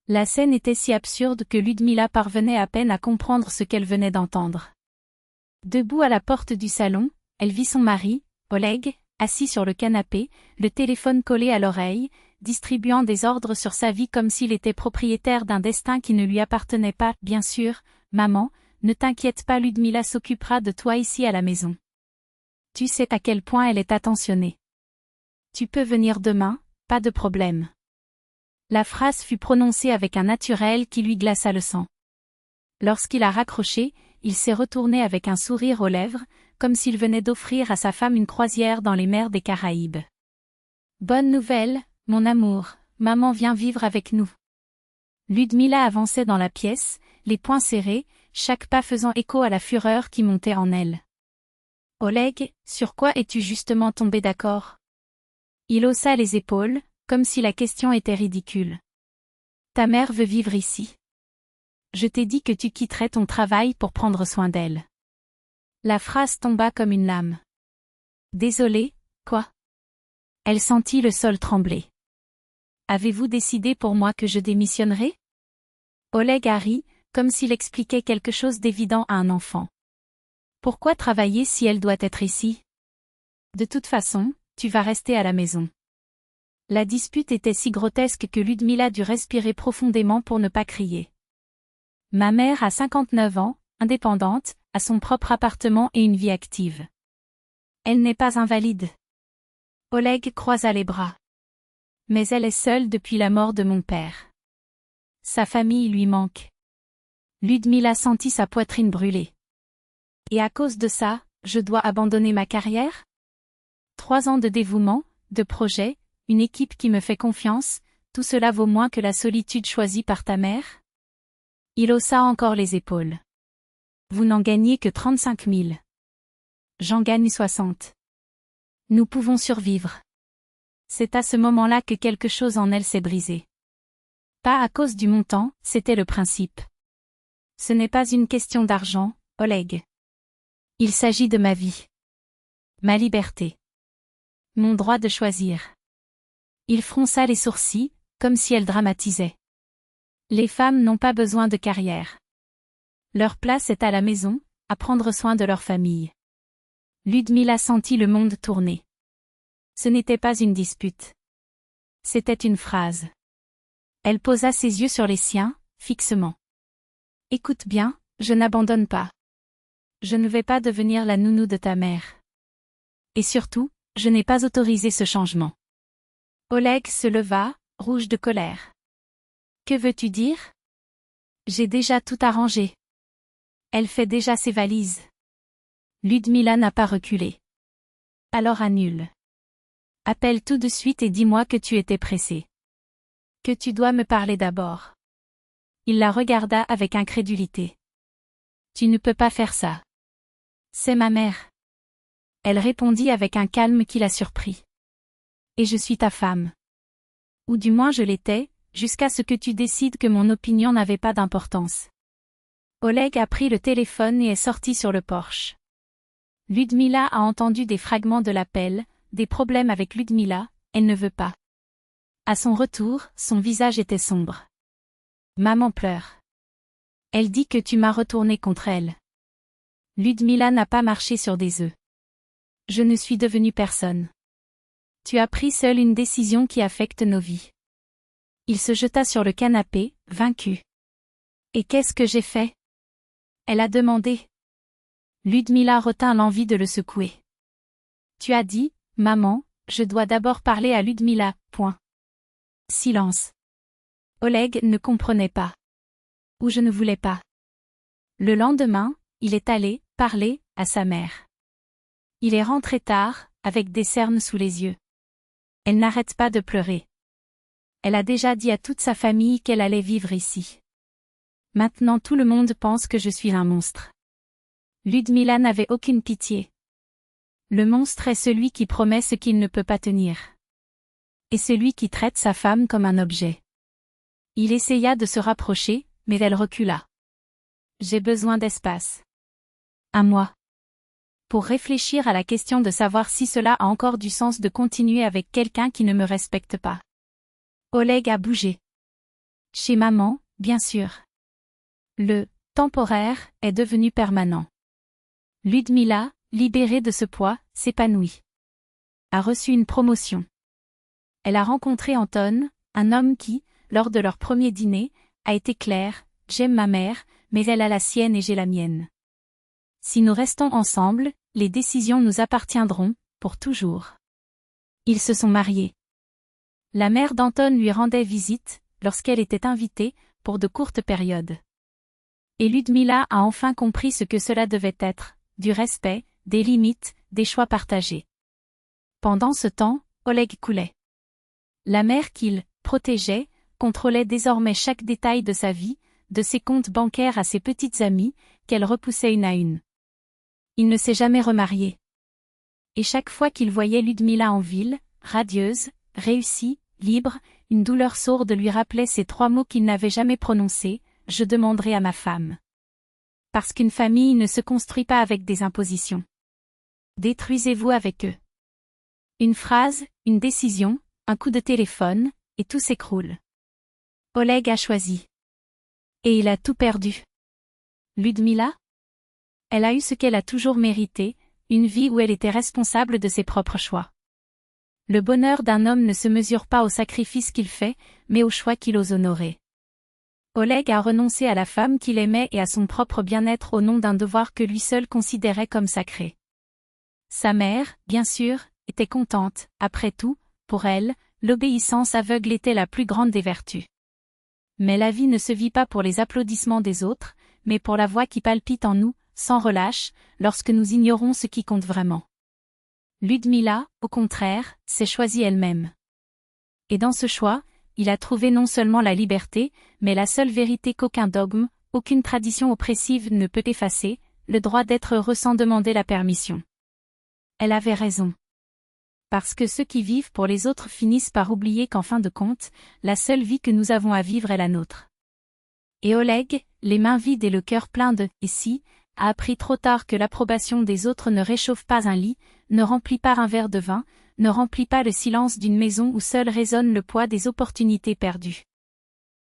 La scène était si absurde que Ludmila parvenait à peine à comprendre ce qu'elle venait d'entendre. Debout à la porte du salon, elle vit son mari, Oleg, assis sur le canapé, le téléphone collé à l'oreille, distribuant des ordres sur sa vie comme s'il était propriétaire d'un destin qui ne lui appartenait pas. Bien sûr, maman, ne t'inquiète pas, Ludmila s'occupera de toi ici à la maison. Tu sais à quel point elle est attentionnée. Tu peux venir demain, pas de problème. La phrase fut prononcée avec un naturel qui lui glaça le sang. Lorsqu'il a raccroché, il s'est retourné avec un sourire aux lèvres, comme s'il venait d'offrir à sa femme une croisière dans les mers des Caraïbes. Bonne nouvelle, mon amour, maman vient vivre avec nous. Ludmila avançait dans la pièce, les poings serrés, chaque pas faisant écho à la fureur qui montait en elle. Oleg, sur quoi es-tu justement tombé d'accord? Il haussa les épaules, comme si la question était ridicule. Ta mère veut vivre ici. Je t'ai dit que tu quitterais ton travail pour prendre soin d'elle. La phrase tomba comme une lame. Désolée, quoi? Elle sentit le sol trembler. Avez-vous décidé pour moi que je démissionnerais? Oleg a ri, comme s'il expliquait quelque chose d'évident à un enfant. Pourquoi travailler si elle doit être ici? De toute façon, tu vas rester à la maison. La dispute était si grotesque que Ludmila dut respirer profondément pour ne pas crier. Ma mère a 59 ans, indépendante, a son propre appartement et une vie active. Elle n'est pas invalide. Oleg croisa les bras. Mais elle est seule depuis la mort de mon père. Sa famille lui manque. Ludmila sentit sa poitrine brûler. Et à cause de ça, je dois abandonner ma carrière? 3 ans de dévouement, de projets, une équipe qui me fait confiance, tout cela vaut moins que la solitude choisie par ta mère? Il haussa encore les épaules. Vous n'en gagnez que 35 000. J'en gagne 60. Nous pouvons survivre. C'est à ce moment-là que quelque chose en elle s'est brisé. Pas à cause du montant, c'était le principe. Ce n'est pas une question d'argent, Oleg. Il s'agit de ma vie. Ma liberté. Mon droit de choisir. Il fronça les sourcils, comme si elle dramatisait. Les femmes n'ont pas besoin de carrière. Leur place est à la maison, à prendre soin de leur famille. Ludmila sentit le monde tourner. Ce n'était pas une dispute. C'était une phrase. Elle posa ses yeux sur les siens, fixement. Écoute bien, je n'abandonne pas. Je ne vais pas devenir la nounou de ta mère. Et surtout, je n'ai pas autorisé ce changement. Oleg se leva, rouge de colère. Que veux-tu dire? J'ai déjà tout arrangé. Elle fait déjà ses valises. Ludmila n'a pas reculé. Alors annule. Appelle tout de suite et dis-moi que tu étais pressé. Que tu dois me parler d'abord. Il la regarda avec incrédulité. Tu ne peux pas faire ça. C'est ma mère. Elle répondit avec un calme qui la surprit. Et je suis ta femme. Ou du moins je l'étais, jusqu'à ce que tu décides que mon opinion n'avait pas d'importance. Oleg a pris le téléphone et est sorti sur le porche. Ludmila a entendu des fragments de l'appel, des problèmes avec Ludmila, elle ne veut pas. À son retour, son visage était sombre. Maman pleure. Elle dit que tu m'as retourné contre elle. Ludmila n'a pas marché sur des œufs. Je ne suis devenue personne. Tu as pris seule une décision qui affecte nos vies. Il se jeta sur le canapé, vaincu. Et qu'est-ce que j'ai fait? Elle a demandé. Ludmila retint l'envie de le secouer. Tu as dit, maman, je dois d'abord parler à Ludmila, point. Silence. Oleg ne comprenait pas. Ou je ne voulais pas. Le lendemain, il est allé parler à sa mère. Il est rentré tard, avec des cernes sous les yeux. Elle n'arrête pas de pleurer. Elle a déjà dit à toute sa famille qu'elle allait vivre ici. Maintenant tout le monde pense que je suis un monstre. Ludmila n'avait aucune pitié. Le monstre est celui qui promet ce qu'il ne peut pas tenir. Et celui qui traite sa femme comme un objet. Il essaya de se rapprocher, mais elle recula. J'ai besoin d'espace. À moi. Pour réfléchir à la question de savoir si cela a encore du sens de continuer avec quelqu'un qui ne me respecte pas. Oleg a bougé. Chez maman, bien sûr. Le « temporaire » est devenu permanent. Ludmila, libérée de ce poids, s'épanouit. A reçu une promotion. Elle a rencontré Anton, un homme qui, lors de leur premier dîner, a été clair: « J'aime ma mère, mais elle a la sienne et j'ai la mienne. Si nous restons ensemble, les décisions nous appartiendront, pour toujours. » Ils se sont mariés. La mère d'Anton lui rendait visite, lorsqu'elle était invitée, pour de courtes périodes. Et Ludmila a enfin compris ce que cela devait être: du respect, des limites, des choix partagés. Pendant ce temps, Oleg coulait. La mère qu'il protégeait contrôlait désormais chaque détail de sa vie, de ses comptes bancaires à ses petites amies, qu'elle repoussait une à une. Il ne s'est jamais remarié. Et chaque fois qu'il voyait Ludmila en ville, radieuse, réussie, libre, une douleur sourde lui rappelait ces 3 mots qu'il n'avait jamais prononcés: « Je demanderai à ma femme. » Parce qu'une famille ne se construit pas avec des impositions. Détruisez-vous avec eux. Une phrase, une décision, un coup de téléphone, et tout s'écroule. Oleg a choisi. Et il a tout perdu. Ludmila? Elle a eu ce qu'elle a toujours mérité, une vie où elle était responsable de ses propres choix. Le bonheur d'un homme ne se mesure pas au sacrifice qu'il fait, mais au choix qu'il ose honorer. Oleg a renoncé à la femme qu'il aimait et à son propre bien-être au nom d'un devoir que lui seul considérait comme sacré. Sa mère, bien sûr, était contente. Après tout, pour elle, l'obéissance aveugle était la plus grande des vertus. Mais la vie ne se vit pas pour les applaudissements des autres, mais pour la voix qui palpite en nous, sans relâche, lorsque nous ignorons ce qui compte vraiment. Ludmila, au contraire, s'est choisie elle-même. Et dans ce choix, il a trouvé non seulement la liberté, mais la seule vérité qu'aucun dogme, aucune tradition oppressive ne peut effacer: le droit d'être heureux sans demander la permission. Elle avait raison. Parce que ceux qui vivent pour les autres finissent par oublier qu'en fin de compte, la seule vie que nous avons à vivre est la nôtre. Et Oleg, les mains vides et le cœur plein de « et si », a appris trop tard que l'approbation des autres ne réchauffe pas un lit, ne remplit pas un verre de vin, ne remplit pas le silence d'une maison où seul résonne le poids des opportunités perdues.